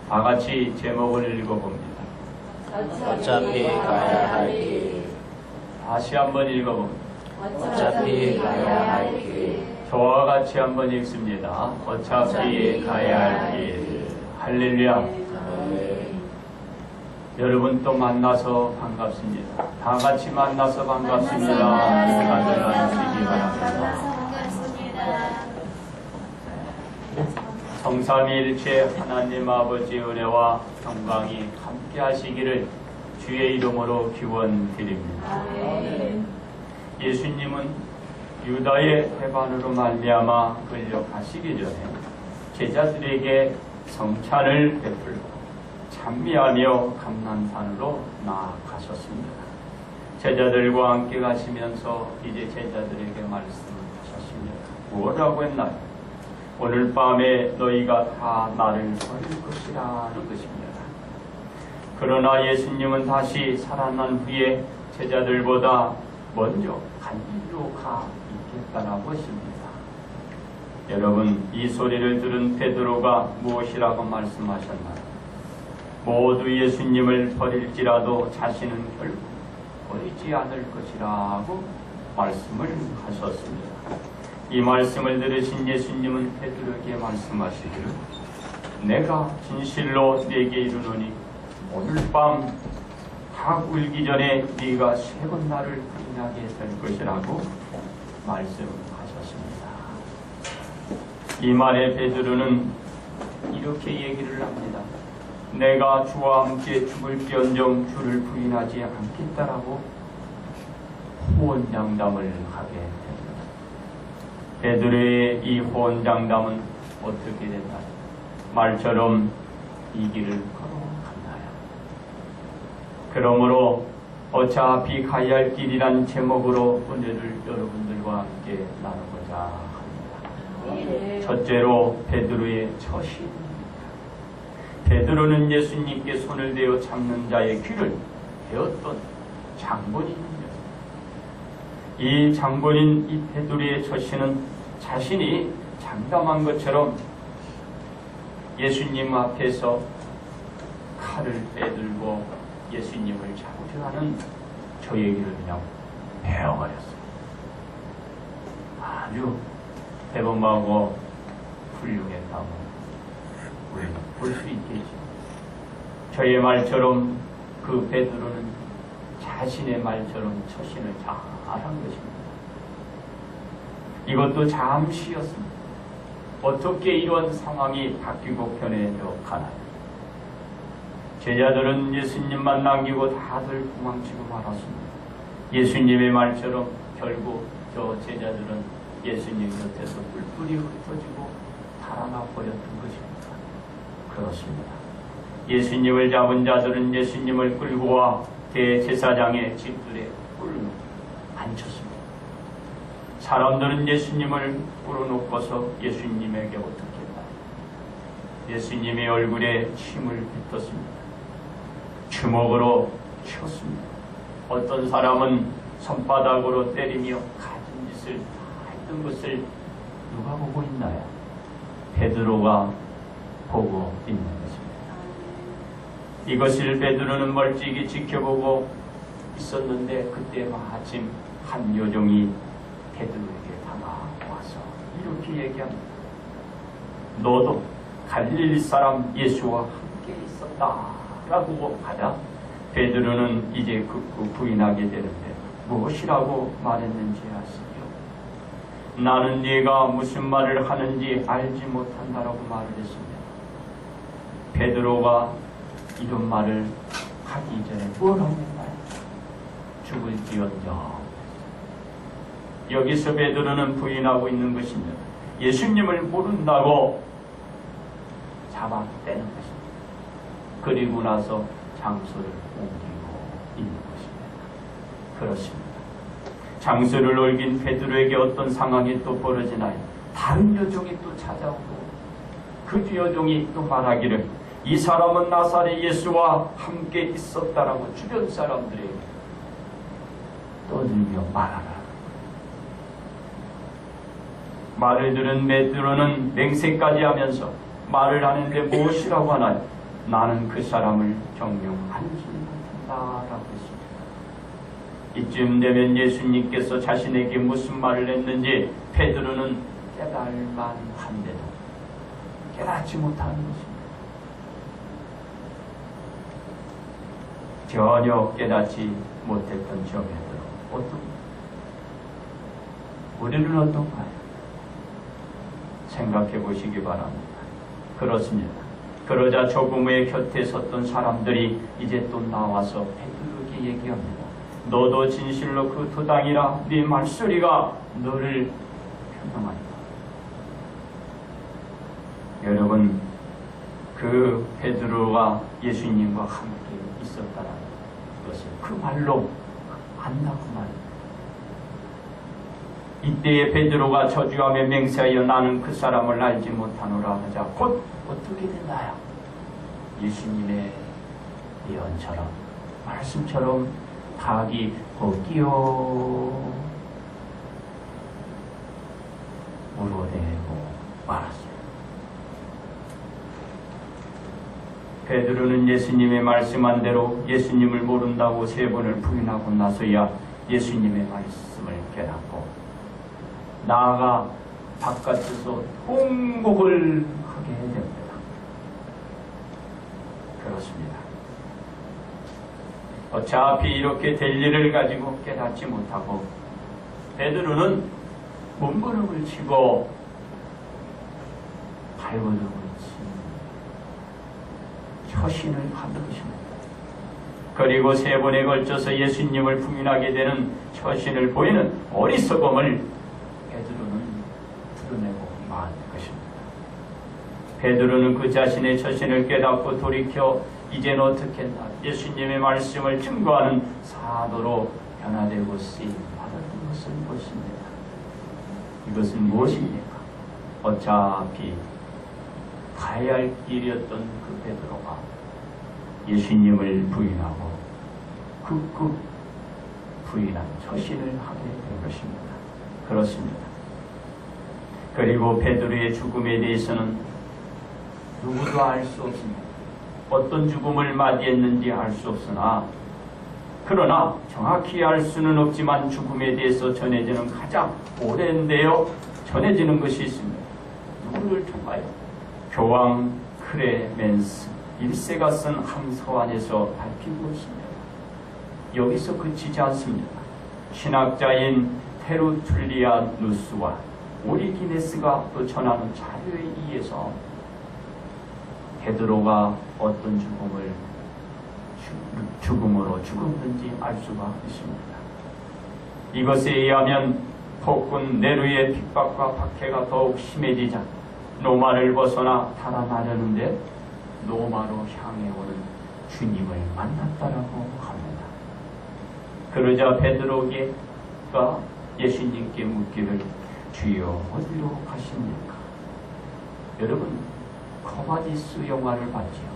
다 같이 제목을 읽어봅니다. 어차피 가야 할 길. 다시 한번 읽어봅니다. 어차피 가야 할 길. 저와 같이 한번 읽습니다. 어차피 가야 할 길. 할렐루야. 여러분 또 만나서 반갑습니다. 다 같이 만나서 반갑습니다. 다들 앉으시기 바랍니다. 성삼위일체 하나님 아버지 은혜와 평강이 함께 하시기를 주의 이름으로 기원드립니다. 예수님은 유다의 배반으로 말미암아 끌려가시기 전에 제자들에게 성찬을 베풀고 찬미하며 감난산으로 나아가셨습니다. 제자들과 함께 가시면서 이제 제자들에게 말씀하셨습니다. 뭐라고 했나요? 오늘 밤에 너희가 다 나를 버릴 것이라는 것입니다. 그러나 예수님은 다시 살아난 후에 제자들보다 먼저 갈릴리로 가 있겠다라고 했습니다. 여러분, 이 소리를 들은 베드로가 무엇이라고 말씀하셨나요? 모두 예수님을 버릴지라도 자신은 결국 버리지 않을 것이라고 말씀을 하셨습니다. 이 말씀을 들으신 예수님은 베드로에게 말씀하시기를 내가 진실로 네게 이르노니 오늘 밤 닭 울기 전에 네가 세 번 나를 부인하게 될 것이라고 말씀하셨습니다. 이 말에 베드로는 이렇게 얘기를 합니다. 내가 주와 함께 죽을지언정 주를 부인하지 않겠다라고 호언장담을 하게 됩니다. 베드로의 이 호언장담은 어떻게 됐나요? 말처럼 이 길을 걸어갔나요? 그러므로 어차피 가야 할 길이란 제목으로 오늘을 여러분들과 함께 나누고자 합니다. 첫째로 베드로의 처신입니다. 베드로는 예수님께 손을 대어 잡는 자의 귀를 베었던 장본인입니다. 이 장본인 이 베드로의 처신은 자신이 장담한 것처럼 예수님 앞에서 칼을 빼들고 예수님을 잡으려 하는 저 얘기를 그냥 베어버렸어요. 아주 대범하고 훌륭했다고 볼 수 있겠죠. 저의 말처럼 그 베드로는 자신의 말처럼 처신을 잘한 것입니다. 이것도 잠시였습니다. 어떻게 이런 상황이 바뀌고 변해져 가나요? 제자들은 예수님만 남기고 다들 도망치고 말았습니다. 예수님의 말처럼 결국 저 제자들은 예수님 곁에서 뿔뿔이 흩어지고 달아나 버렸던 것입니다. 그렇습니다. 예수님을 잡은 자들은 예수님을 끌고 와 대제사장의 집들에 앉혔습니다. 사람들은 예수님을 끌어놓고서 예수님에게 어떻게 했나요? 예수님의 얼굴에 침을 뱉었습니다. 주먹으로 쳤습니다. 어떤 사람은 손바닥으로 때리며 가진 짓을 다 했던 것을 누가 보고 있나요? 베드로가 보고 있는 것입니다. 이것을 베드로는 멀찍이 지켜보고 있었는데 그때 마침 한 요정이 베드로에게 다가와서 이렇게 얘기합니다. 너도 갈릴리 사람 예수와 함께 있었다 라고 하자 베드로는 이제 부인하게 되는데 무엇이라고 말했는지 아시죠? 나는 네가 무슨 말을 하는지 알지 못한다라고 말을 했습니다. 베드로가 이런 말을 하기 전에 뭐라고 했나요? 죽을지언정. 여기서 베드로는 부인하고 있는 것입니다. 예수님을 모른다고 잡아떼는 것입니다. 그리고 나서 장소를 옮기고 있는 것입니다. 그렇습니다. 장소를 옮긴 베드로에게 어떤 상황이 또 벌어지나요? 다른 여종이 또 찾아오고 그 여종이 또 말하기를 이 사람은 나사렛 예수와 함께 있었다라고 주변 사람들에게 떠들며 말하라. 말을 들은 베드로는 맹세까지 하면서 말을 하는데 무엇이라고 하나요? 나는 그 사람을 정녕 안지 못한다라고 했습니다. 이쯤 되면 예수님께서 자신에게 무슨 말을 했는지 베드로는 깨달만 한데도 깨닫지 못하는 것입니다. 전혀 깨닫지 못했던 저 베드로, 우리는 어떤가요? 생각해 보시기 바랍니다. 그렇습니다. 그러자 조금의 곁에 섰던 사람들이 이제 또 나와서 베드로에게 얘기합니다. 너도 진실로 그 도당이라 네 말소리가 너를 표명한다. 여러분, 그 베드로가 예수님과 함께 있었다는 것을 그 말로 안다고 말합니다. 이때에 베드로가 저주하며 맹세하여 나는 그 사람을 알지 못하노라 하자 곧 어떻게 됐나요? 예수님의 예언처럼 말씀처럼 닭이 걷기요 물어내고 말았어요. 베드로는 예수님의 말씀한 대로 예수님을 모른다고 3번을 부인하고 나서야 예수님의 말씀을 깨닫고 나아가 바깥에서 통곡을 하게 됩니다. 그렇습니다. 어차피 이렇게 될 일을 가지고 깨닫지 못하고 베드로는 몸부림을 치고 발버둥을 치고 처신을 하는 것입니다. 그리고 3번에 걸쳐서 예수님을 부인하게 되는 처신을 보이는 어리석음을 베드로는 드러내고 만 것입니다. 베드로는 그 자신의 처신을 깨닫고 돌이켜 이제는 어떻게 했나 예수님의 말씀을 증거하는 사도로 변화되고 쓰임 받았던 것을 보십니다. 이것은 무엇입니까? 어차피 가야 할 길이었던 그 베드로가 예수님을 부인하고 극극 부인한 처신을 하게 된 것입니다. 그렇습니다. 그리고 베드로의 죽음에 대해서는 누구도 알 수 없습니다. 어떤 죽음을 맞이했는지 알 수 없으나 그러나 정확히 알 수는 없지만 죽음에 대해서 전해지는 가장 오랜데요 전해지는 것이 있습니다. 누구를 통하여? 교황 클레멘스 1세가 쓴 한 서한에서 밝힌 것입니다. 여기서 그치지 않습니다. 신학자인 테루툴리아누스와 오리기네스가 또 전하는 자료에 의해서 베드로가 어떤 죽음으로 죽었는지 알 수가 있습니다. 이것에 의하면 폭군 네루의 핍박과 박해가 더욱 심해지자 로마를 벗어나 달아나려는데 로마로 향해 오는 주님을 만났다라고 합니다. 그러자 베드로가 예수님께 묻기를 주여 어디로 가십니까? 여러분 코바디스 영화를 봤지요.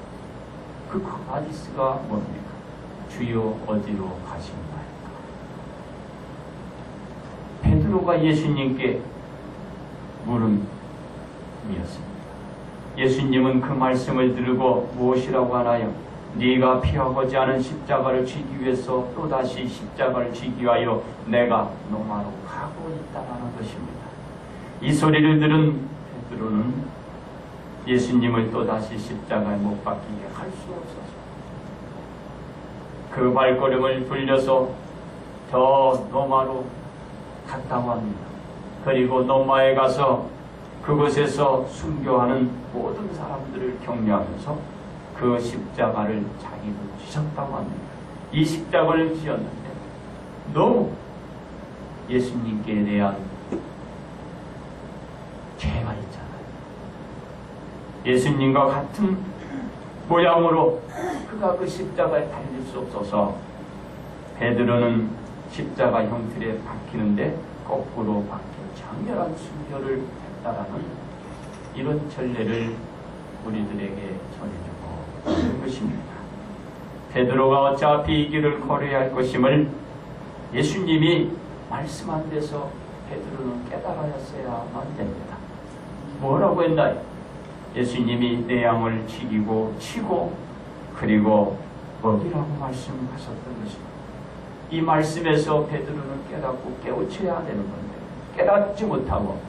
그 코바디스가 뭡니까? 주여 어디로 가십니까? 베드로가 예수님께 물음이었습니다. 예수님은 그 말씀을 들고 무엇이라고 하나요? 네가 피하고자 하는 십자가를 지기 위해서 또다시 십자가를 지기 위하여 내가 로마로 가고 있다는 것입니다. 이 소리를 들은 베드로는 예수님을 또다시 십자가에 못 박히게 할 수 없어서 그 발걸음을 돌려서 저 로마로 갔다고 합니다. 그리고 로마에 가서 그곳에서 순교하는 모든 사람들을 격려하면서 그 십자가를 자기도 지셨다고 합니다. 이 십자가를 지었는데 너무 예수님께 대한 죄가 있잖아요. 예수님과 같은 모양으로 그가 그 십자가에 달릴 수 없어서 베드로는 십자가 형틀에 박히는데 거꾸로 박혀 장렬한 순교를 했다라는 이런 전례를 우리들에게 전해주고 있는 것입니다. 베드로가 어차피 이 길을 걸어야 할 것임을 예수님이 말씀한 데서 베드로는 깨달아야만 됩니다. 뭐라고 했나요? 예수님이 내 양을 치고 그리고 먹이라고 말씀하셨던 것입니다. 이 말씀에서 베드로는 깨닫고 깨우쳐야 되는 건데 깨닫지 못하고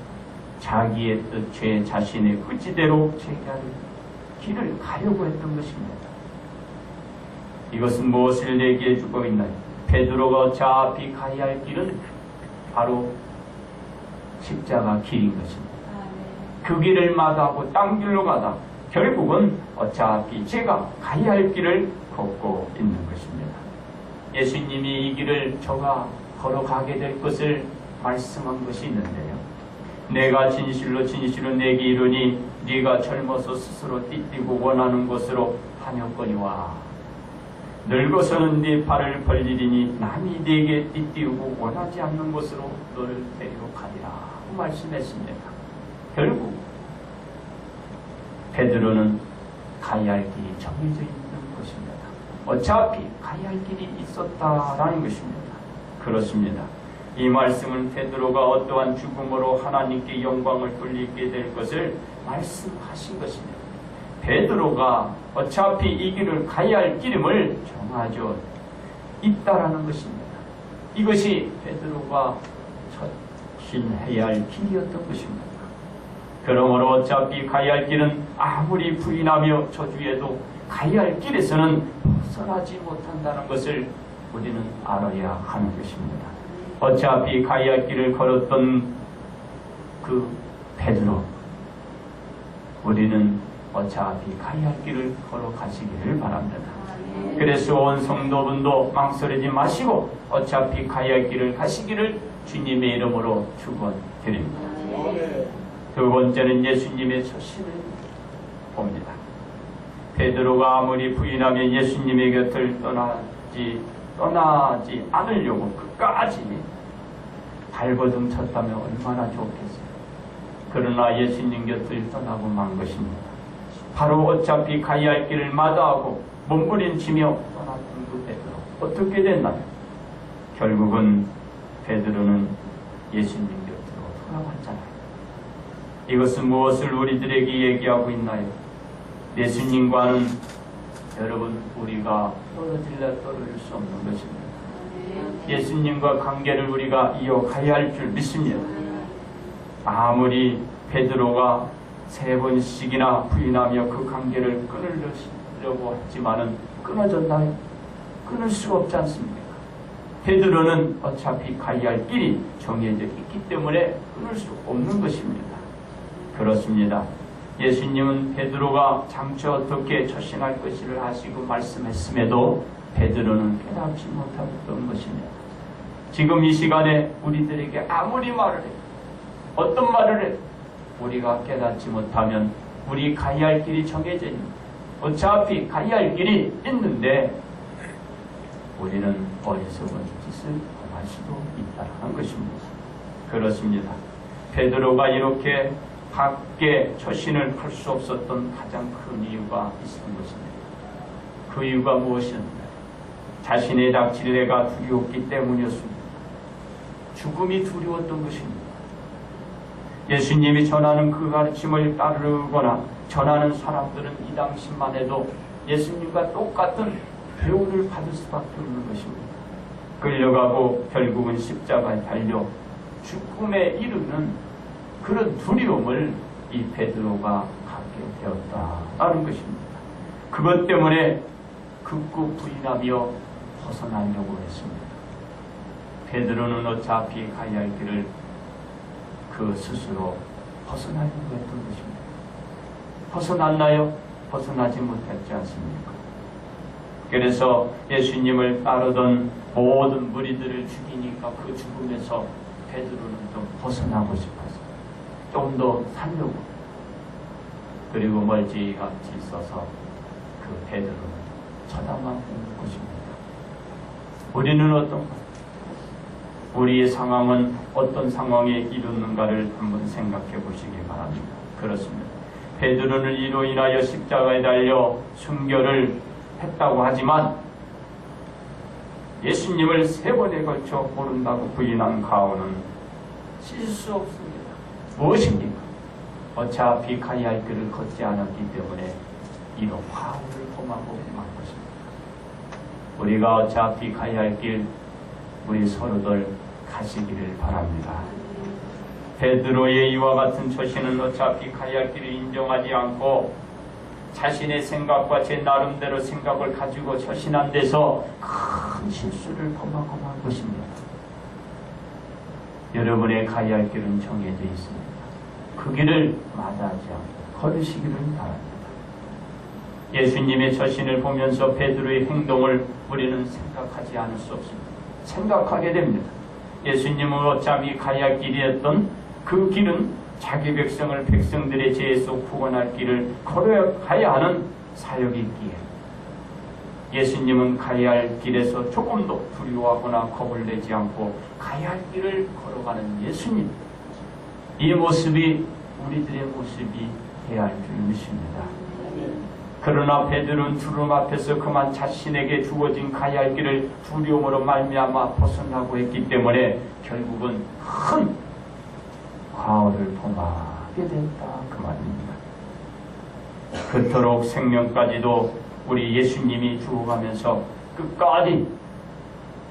자기의 뜻, 죄 자신의 의지대로 제기하는 길을 가려고 했던 것입니다. 이것은 무엇을 얘기해 주고 있나요? 베드로가 어차피 가야 할 길은 바로 십자가 길인 것입니다. 그 길을 마다하고 딴 길로 가다 결국은 어차피 제가 가야 할 길을 걷고 있는 것입니다. 예수님이 이 길을 저가 걸어가게 될 것을 말씀한 것이 있는데요. 내가 진실로 내게 이르니 네가 젊어서 스스로 띠띠고 원하는 곳으로 다녔거니와 늙어서는 네 발을 벌리리니 남이 네게 띠띠우고 원하지 않는 곳으로 너를 데리러 가리라 고 말씀했습니다. 결국 베드로는 가야 할 길이 정해져 있는 것입니다. 어차피 가야 할 길이 있었다라는 것입니다. 그렇습니다. 이 말씀은 베드로가 어떠한 죽음으로 하나님께 영광을 돌리게 될 것을 말씀하신 것입니다. 베드로가 어차피 이 길을 가야 할 길임을 정하져 있다라는 것입니다. 이것이 베드로가 전진해야 할 길이었던 것입니다. 그러므로 어차피 가야 할 길은 아무리 부인하며 저주해도 가야 할 길에서는 벗어나지 못한다는 것을 우리는 알아야 하는 것입니다. 어차피 가야 할 길을 걸었던 그 베드로, 우리는 어차피 가야 할 길을 걸어가시기를 바랍니다. 그래서 온 성도분도 망설이지 마시고 어차피 가야 할 길을 가시기를 주님의 이름으로 축원드립니다. 두 번째는 예수님의 처신을 봅니다. 베드로가 아무리 부인하며 예수님의 곁을 떠나지 않으려고 끝까지 발버둥 쳤다면 얼마나 좋겠어요. 그러나 예수님 곁을 떠나고 만 것입니다. 바로 어차피 가야 할 길을 마다하고 몸부림치며 떠났던 그 베드로, 어떻게 됐나요? 결국은 베드로는 예수님 곁으로 돌아왔잖아요. 이것은 무엇을 우리들에게 얘기하고 있나요? 예수님과는 여러분 우리가 떨어질래 떨어질 수 없는 것입니다. 예수님과 관계를 우리가 이어가야 할 줄 믿습니다. 아무리 베드로가 3번씩이나 부인하며 그 관계를 끊으려고 했지만은 끊어졌나요? 끊을 수가 없지 않습니까? 베드로는 어차피 가야 할 길이 정해져 있기 때문에 끊을 수 없는 것입니다. 그렇습니다. 예수님은 베드로가 장차 어떻게 처신할 것을 하시고 말씀했음에도 베드로는 깨닫지 못했던 것입니다. 지금 이 시간에 우리들에게 아무리 말을 해도 어떤 말을 해도 우리가 깨닫지 못하면 우리 가야 할 길이 정해져 있는, 어차피 가야 할 길이 있는데 우리는 어리석은 짓을 행할 수도 있다는 것입니다. 그렇습니다. 베드로가 이렇게 밖에 처신을 할 수 없었던 가장 큰 이유가 있었던 것입니다. 그 이유가 무엇이었나요? 자신의 닥칠래가 두려웠기 때문이었습니다. 죽음이 두려웠던 것입니다. 예수님이 전하는 그 가르침을 따르거나 전하는 사람들은 이 당시만 해도 예수님과 똑같은 배운을 받을 수밖에 없는 것입니다. 끌려가고 결국은 십자가에 달려 죽음에 이르는 그런 두려움을 이 베드로가 갖게 되었다는 것입니다. 그것 때문에 극구 부인하며 벗어나려고 했습니다. 베드로는 어차피 가야 할 길을 그 스스로 벗어나려고 했던 것입니다. 벗어났나요? 벗어나지 못했지 않습니까? 그래서 예수님을 따르던 모든 무리들을 죽이니까 그 죽음에서 베드로는 좀 벗어나고 싶어서 좀 더 살려고, 그리고 멀찌감치 있어서 그 베드로는 쳐다만 보는 것입니다. 우리는 어떤가? 우리의 상황은 어떤 상황에 이르는가를 한번 생각해 보시기 바랍니다. 그렇습니다. 베드로는 이로 인하여 십자가에 달려 순교를 했다고 하지만 예수님을 3번에 걸쳐 모른다고 부인한 가오는 씻을 수 없습니다. 무엇입니까? 어차피 가야 할 길을 걷지 않았기 때문에 이런 화를 범하고 만 것입니다. 우리가 어차피 가야 할 길 우리 서로들 가시기를 바랍니다. 베드로의 이와 같은 처신은 어차피 가야 할 길을 인정하지 않고 자신의 생각과 제 나름대로 생각을 가지고 처신한 데서 큰 실수를 범하고 만 것입니다. 여러분의 가야 할 길은 정해져 있습니다. 그 길을 마다하지 않고 걸으시기를 바랍니다. 예수님의 처신을 보면서 베드로의 행동을 우리는 생각하지 않을 수 없습니다. 생각하게 됩니다. 예수님은 어차피 가야 할 길이었던 그 길은 자기 백성을 백성들의 죄에서 구원할 길을 걸어가야 하는 사역이기에 예수님은 가야 할 길에서 조금도 두려워하거나 겁을 내지 않고 가야 할 길을 걸어가는 예수님, 이 모습이 우리들의 모습이 되어야 할 줄 믿습니다. 그러나 베드로는 두려움 앞에서 그만 자신에게 주어진 가야 할 길을 두려움으로 말미암아 벗어나고 했기 때문에 결국은 큰 과오를 범하게 됐다 그 말입니다. 그토록 생명까지도 우리 예수님이 주어가면서 끝까지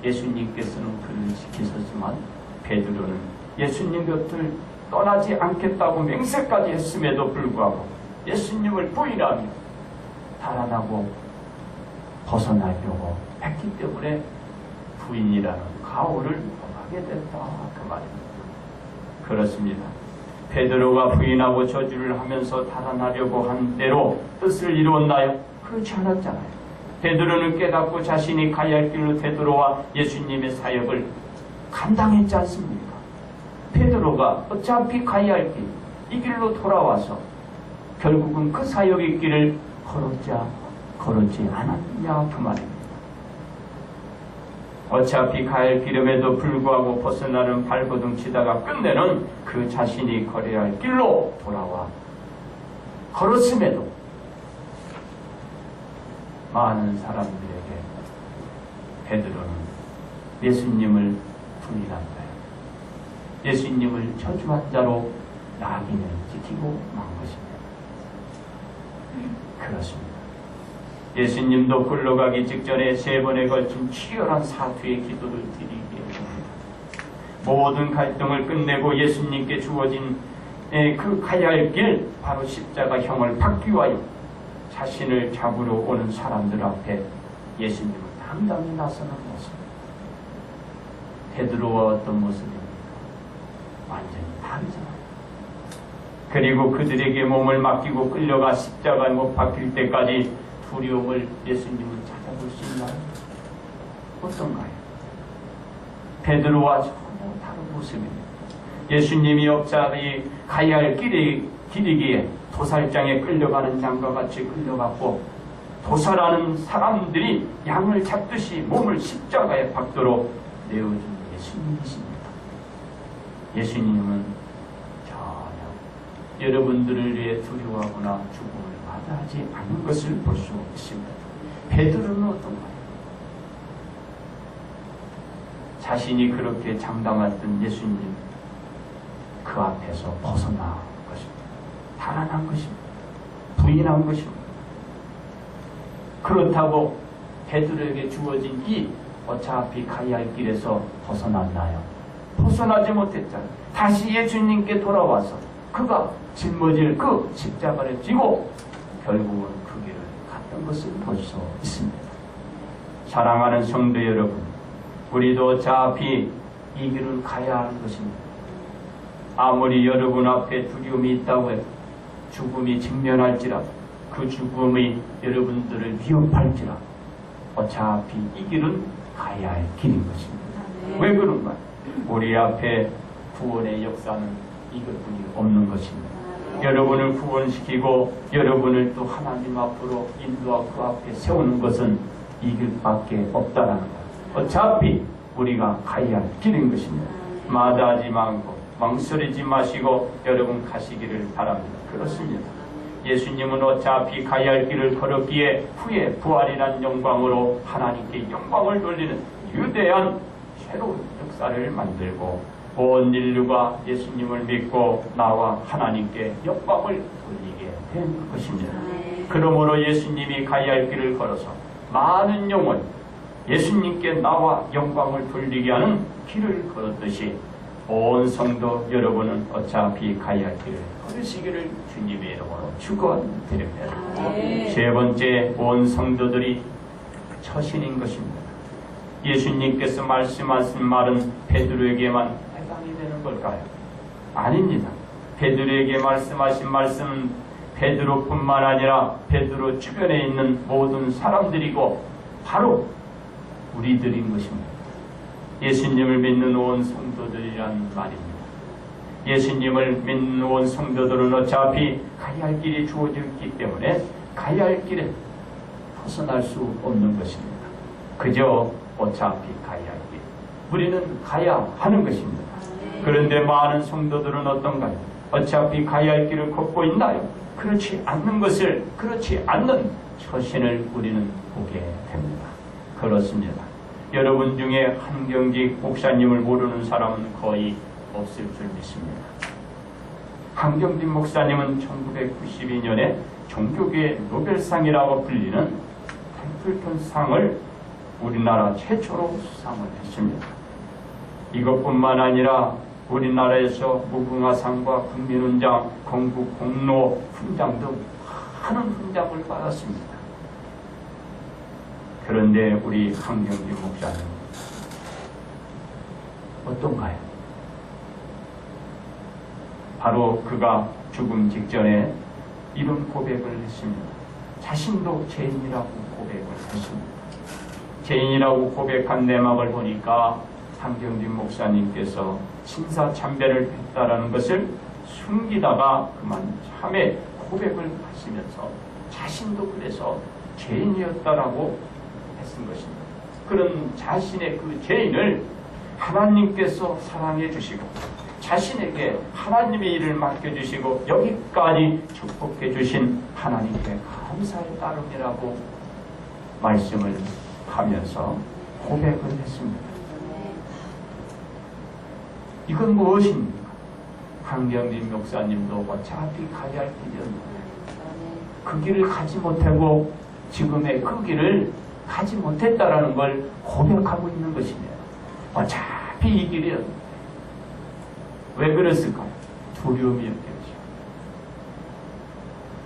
예수님께서는 그를 지키셨지만 베드로는 예수님 곁을 떠나지 않겠다고 맹세까지 했음에도 불구하고 예수님을 부인하며 달아나고 벗어나려고 했기 때문에 부인이라는 가오를 범하게 됐다 그 말입니다. 그렇습니다. 베드로가 부인하고 저주를 하면서 달아나려고 한 대로 뜻을 이루었나요? 그렇지 않았잖아요. 베드로는 깨닫고 자신이 가야 할 길로 되돌아와 예수님의 사역을 감당했지 않습니까? 베드로가 어차피 가야 할 길, 이 길로 돌아와서 결국은 그 사역의 길을 걸었지 않았냐 그 말입니다. 어차피 가야 할 길임에도 불구하고 벗어나는 발버둥 치다가 끝내는 그 자신이 걸어야 할 길로 돌아와 걸었음에도 많은 사람들에게 베드로는 예수님을 부인한다. 예수님을 저주한 자로 낙인을 지키고 만 것입니다. 그렇습니다. 예수님도 굴러가기 직전에 3번에 걸친 치열한 사투의 기도를 드리게 됩니다. 모든 갈등을 끝내고 예수님께 주어진 그 가야 할 길, 바로 십자가형을 받기 위하여 자신을 잡으러 오는 사람들 앞에 예수님은 당당히 나서는 모습. 베드로와 어떤 모습입니까? 완전히 다르잖아요. 그리고 그들에게 몸을 맡기고 끌려가 십자가에 못 박힐 때까지 두려움을 예수님은 찾아볼 수 있나요? 어떤가요? 베드로와 전혀 다른 모습입니다. 예수님이 어차피 가야 할 길이기에 도살장에 끌려가는 양과 같이 끌려갔고 도살하는 사람들이 양을 잡듯이 몸을 십자가에 박도록 내어준 예수님이십니다. 예수님은 전혀 여러분들을 위해 두려워하거나 죽음을 마다하지 않는 것을 볼 수 있습니다. 베드로는 어떤가요? 자신이 그렇게 장담했던 예수님 그 앞에서 벗어난 것입니다. 달아난 것입니다. 부인한 것입니다. 그렇다고 베드로에게 주어진 이 어차피 가야 할 길에서 벗어났나요? 벗어나지 못했잖아요. 다시 예수님께 돌아와서 그가 짊어질 그 십자가를 지고 결국은 그 길을 갔던 것을 볼 수 있습니다. 사랑하는 성도 여러분, 우리도 어차피 이 길을 가야 하는 것입니다. 아무리 여러분 앞에 두려움이 있다고 해도 죽음이 직면할지라도 그 죽음이 여러분들을 위협할지라도 어차피 이 길은 가야 할 길인 것입니다. 왜 그런가? 우리 앞에 구원의 역사는 이것뿐이 없는 것입니다. 여러분을 구원시키고 여러분을 또 하나님 앞으로 인도하고 그 앞에 세우는 것은 이 길밖에 없다라는 것. 어차피 우리가 가야 할 길인 것입니다. 마다하지 말고 망설이지 마시고 여러분 가시기를 바랍니다. 그렇습니다. 예수님은 어차피 가야 할 길을 걸었기에 후에 부활이란 영광으로 하나님께 영광을 돌리는 위대한 새로운 역사를 만들고 온 인류가 예수님을 믿고 나와 하나님께 영광을 돌리게 된 것입니다. 그러므로 예수님이 가야 할 길을 걸어서 많은 영혼 예수님께 나와 영광을 돌리게 하는 길을 걸었듯이 온 성도 여러분은 어차피 가야 할 길을 걸으시기를 주님의 이름으로 축원드립니다. 세 번째, 온 성도들이 처신인 것입니다. 예수님께서 말씀하신 말은 베드로에게만 해당이 되는 걸까요? 아닙니다. 베드로에게 말씀하신 말씀은 베드로뿐만 아니라 베드로 주변에 있는 모든 사람들이고 바로 우리들인 것입니다. 예수님을 믿는 온 성도들이란 말입니다. 예수님을 믿는 온 성도들은 어차피 가야 할 길이 주어졌기 때문에 가야 할 길에 벗어날 수 없는 것입니다. 그저 어차피 가야 할 길. 우리는 가야 하는 것입니다. 그런데 많은 성도들은 어떤가요? 어차피 가야 할 길을 걷고 있나요? 그렇지 않는 것을, 그렇지 않는 처신을 우리는 보게 됩니다. 그렇습니다. 여러분 중에 한경직 목사님을 모르는 사람은 거의 없을 줄 믿습니다. 한경직 목사님은 1992년에 종교계 노벨상이라고 불리는 템플턴 상을 우리나라 최초로 수상을 했습니다. 이것뿐만 아니라 우리나라에서 무궁화상과 국민훈장, 건국공로 훈장 등 많은 훈장을 받았습니다. 그런데 우리 한경직 목사님 어떤가요? 바로 그가 죽음 직전에 이런 고백을 했습니다. 자신도 죄인이라고 고백을 했습니다. 죄인이라고 고백한 내막을 보니까 한경직 목사님께서 신사참배를 했다라는 것을 숨기다가 그만 참에 고백을 하시면서 자신도 그래서 죄인이었다라고 했은 것입니다. 그런 자신의 그 죄인을 하나님께서 사랑해 주시고 자신에게 하나님의 일을 맡겨주시고 여기까지 축복해 주신 하나님께 감사의 따름이라고 말씀을 하면서 고백을 했습니다. 이건 무엇입니까? 한경직 목사님도 어차피 가야 할 길이었는데 그 길을 가지 못하고 지금의 그 길을 가지 못했다라는 걸 고백하고 있는 것입니다. 어차피 이 길이었는데 왜 그랬을까요? 두려움이었겠죠.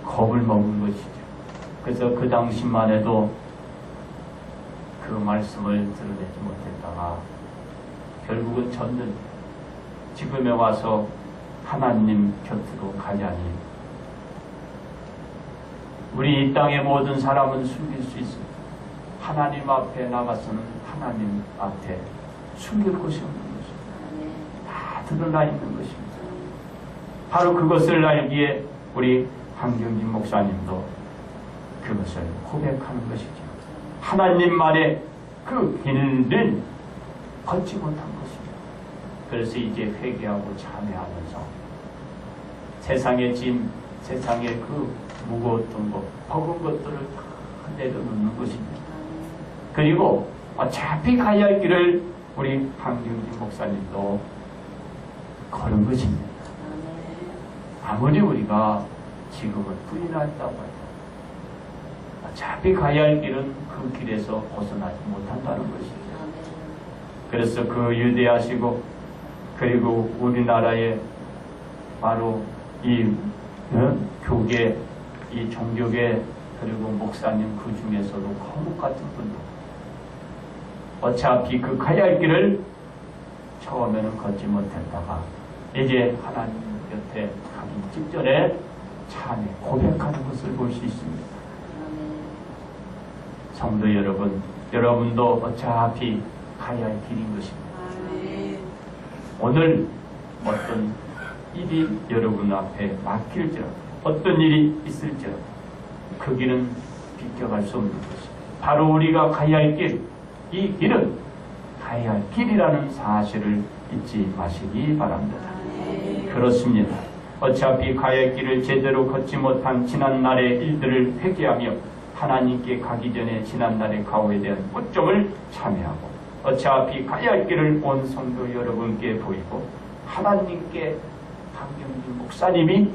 겁을 먹은 것이죠. 그래서 그 당시만 해도 그 말씀을 드러내지 못했다가 결국은 졌는 지금에 와서 하나님 곁으로 가자니 우리 이 땅의 모든 사람은 숨길 수 있습니다. 하나님 앞에 나가서는 하나님 앞에 숨길 곳이 없는 것입니다. 다 드러나 있는 것입니다. 바로 그것을 알기에 우리 한경직 목사님도 그것을 고백하는 것이죠. 하나님만의 그 길을 걷지 못한 것입니다. 그래서 이제 회개하고 참회하면서 세상의 짐, 세상의 그 무거웠던 것, 버거운 것들을 다 내려놓는 것입니다. 그리고 어차피 가야 할 길을 우리 한경직 목사님도 걸은 것입니다. 아무리 우리가 지금은 부인한다고 해도 어차피 가야 할 길은 그 길에서 벗어나지 못한다는 것이죠. 그래서 그 유대하시고 그리고 우리나라의 바로 이 교계, 이 종교계 그리고 목사님 그 중에서도 거룩 같은 분들 어차피 그 가야 할 길을 처음에는 걷지 못했다가 이제 하나님 곁에 가기 직전에 참에 고백하는 것을 볼 수 있습니다. 성도 여러분, 여러분도 어차피 가야 할 길인 것입니다. 오늘 어떤 일이 여러분 앞에 막힐지라도 어떤 일이 있을지라도 그 길은 비껴갈 수 없는 것입니다. 바로 우리가 가야 할 길, 이 길은 가야 할 길이라는 사실을 잊지 마시기 바랍니다. 그렇습니다. 어차피 가야 할 길을 제대로 걷지 못한 지난날의 일들을 회개하며 하나님께 가기 전에 지난날의 가오에 대한 꽃점을 참회하고 어차피 가야 할 길을 온 성도 여러분께 보이고 하나님께 강경진 목사님이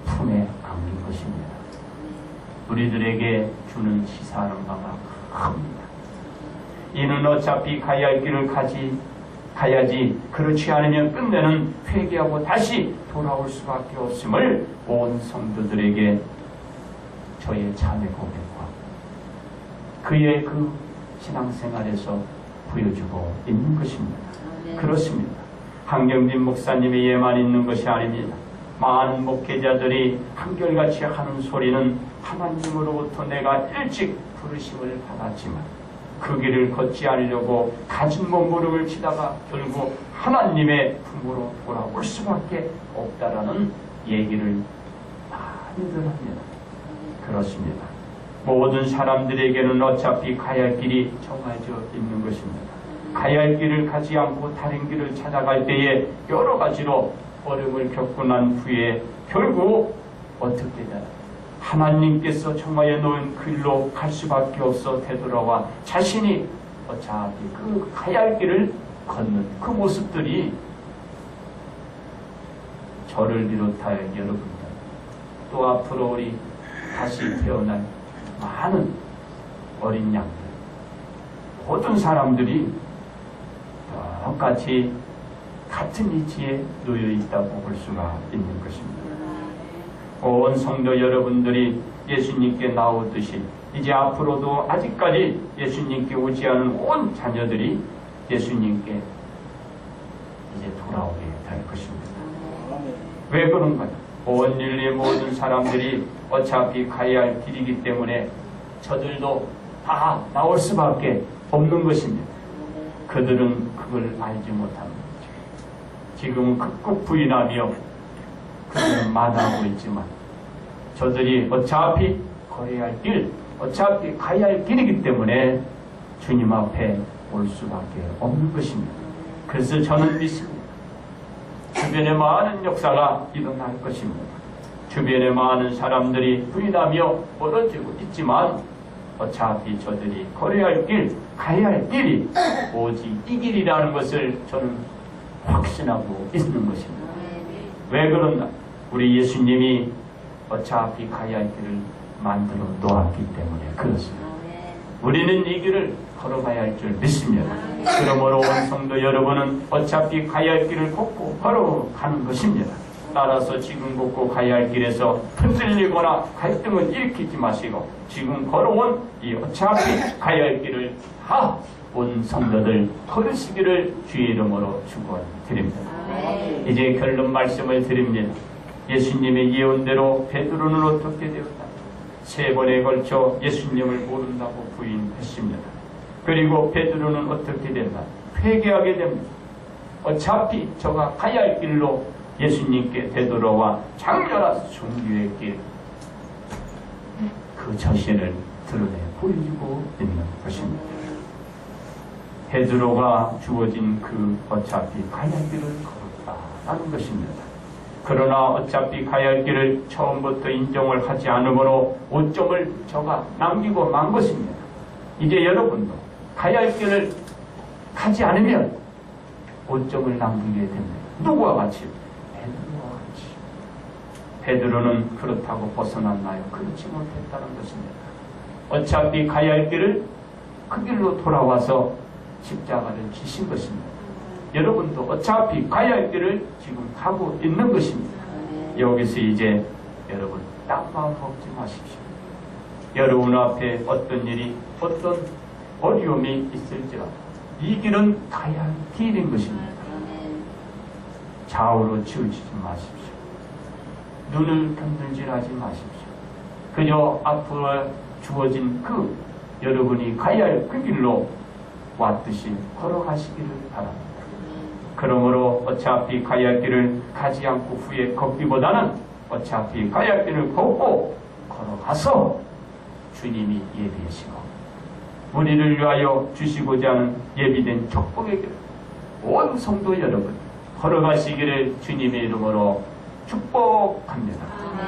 품에 안긴 것입니다. 우리들에게 주는 시사하는 바가 큽니다. 이는 어차피 가야 할 길을 가야지 그렇지 않으면 끝내는 회개하고 다시 돌아올 수밖에 없음을 온 성도들에게 저의 참회 고백과 그의 그 신앙생활에서 보여주고 있는 것입니다. 그렇습니다. 한경진 목사님의 예만 있는 것이 아닙니다. 많은 목회자들이 한결같이 하는 소리는 하나님으로부터 내가 일찍 부르심을 받았지만 그 길을 걷지 않으려고 가진 몸부림을 치다가 결국 하나님의 품으로 돌아올 수밖에 없다라는 얘기를 많이들 합니다. 그렇습니다. 모든 사람들에게는 어차피 가야 할 길이 정해져 있는 것입니다. 가야 할 길을 가지 않고 다른 길을 찾아갈 때에 여러 가지로 어려움을 겪고 난 후에 결국 어떻게 되나 하나님께서 정하여 놓은 그 길로 갈 수밖에 없어 되돌아와 자신이 어차피 그 가야 할 길을 걷는 그 모습들이 저를 비롯하여 여러분들 또 앞으로 우리 다시 태어날 많은 어린 양들 모든 사람들이 똑같이 같은 위치에 놓여 있다고 볼 수가 있는 것입니다. 온 성도 여러분들이 예수님께 나오듯이 이제 앞으로도 아직까지 예수님께 오지 않은 온 자녀들이 예수님께 이제 돌아오게 될 것입니다. 왜 그런가요? 온 인류의 모든 사람들이 어차피 가야 할 길이기 때문에 저들도 다 나올 수밖에 없는 것입니다. 그들은 그걸 알지 못합니다. 지금은 극구 부인하며 그들은 마다하고 있지만 저들이 어차피 걸어야 할 길, 어차피 가야 할 길이기 때문에 주님 앞에 올 수밖에 없는 것입니다. 그래서 저는 믿습니다. 주변에 많은 역사가 일어날 것입니다. 주변에 많은 사람들이 부인하며 멀어지고 있지만 어차피 저들이 걸어야 할 길, 가야 할 길이 오직 이 길이라는 것을 저는 확신하고 있는 것입니다. 왜 그런가? 우리 예수님이 어차피 가야 할 길을 만들어 놓았기 때문에 그렇습니다. 우리는 이 길을 걸어가야 할 줄 믿습니다. 그러므로 온 성도 여러분은 어차피 가야 할 길을 걷고 걸어가는 것입니다. 따라서 지금 걷고 가야 할 길에서 흔들리거나 갈등을 일으키지 마시고 지금 걸어온 이 어차피 가야 할 길을 다 온 성도들 걸으시기를 주의 이름으로 축원드립니다. 이제 결론 말씀을 드립니다. 예수님의 예언대로 베드로는 어떻게 되었다? 3번에 걸쳐 예수님을 모른다고 부인했습니다. 그리고 베드로는 어떻게 된다? 회개하게 됩니다. 어차피 저가 가야 할 길로 예수님께 되돌아와 장렬한 순교의 길, 그 자신을 드러내 보이고 있는 것입니다. 베드로가 주어진 그 어차피 가야 할 길을 걸었다는 것입니다. 그러나 어차피 가야 할 길을 처음부터 인정을 하지 않으므로 오점을 저가 남기고 만 것입니다. 이제 여러분도 가야 할 길을 가지 않으면 오점을 남기게 됩니다. 누구와 같이? 베드로와 같이. 베드로는 그렇다고 벗어났나요? 그렇지 못했다는 것입니다. 어차피 가야 할 길을 그 길로 돌아와서 십자가를 지신 것입니다. 여러분도 어차피 가야 할 길을 지금 가고 있는 것입니다. 여기서 이제 여러분 딴 마음 먹지 마십시오. 여러분 앞에 어떤 일이 어떤 어려움이 있을지라도 이 길은 가야 할 길인 것입니다. 좌우로 치우치지 마십시오. 눈을 건들질하지 마십시오. 그저 앞으로 주어진 그 여러분이 가야 할 그 길로 왔듯이 걸어가시기를 바랍니다. 그러므로 어차피 가야 할 길을 가지 않고 후에 걷기보다는 어차피 가야 할 길을 걷고 걸어가서 주님이 예비하시고 우리를 위하여 주시고자 하는 예비된 축복의 길, 온 성도 여러분 걸어가시기를 주님의 이름으로 축복합니다.